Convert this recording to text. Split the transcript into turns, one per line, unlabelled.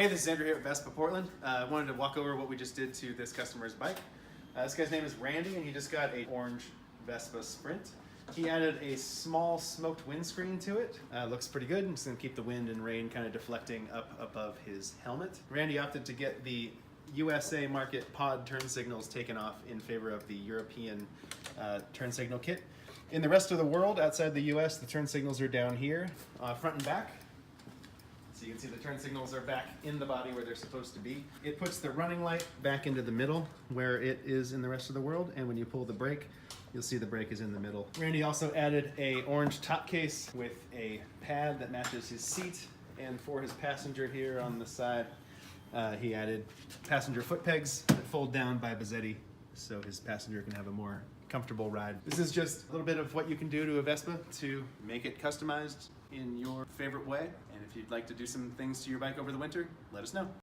Hey, this is Andrew here at Vespa Portland. I wanted to walk over what we just did to this customer's bike. This guy's name is Randy, and he just got an orange Vespa Sprint. He added a small smoked windscreen to it. Looks pretty good. It's going to keep the wind and rain kind of deflecting up above his helmet. Randy opted to get the USA market pod turn signals taken off in favor of the European turn signal kit. In the rest of the world, outside the US, the turn signals are down here, front and back. So you can see the turn signals are back in the body where they're supposed to be. It puts the running light back into the middle where it is in the rest of the world, and when you pull the brake, you'll see the brake is in the middle. Randy also added a orange top case with a pad that matches his seat, and for his passenger here on the side, he added passenger foot pegs that fold down by Bazzetti so his passenger can have a more comfortable ride. This is just a little bit of what you can do to a Vespa to make it customized in your favorite way. And if you'd like to do some things to your bike over the winter, let us know.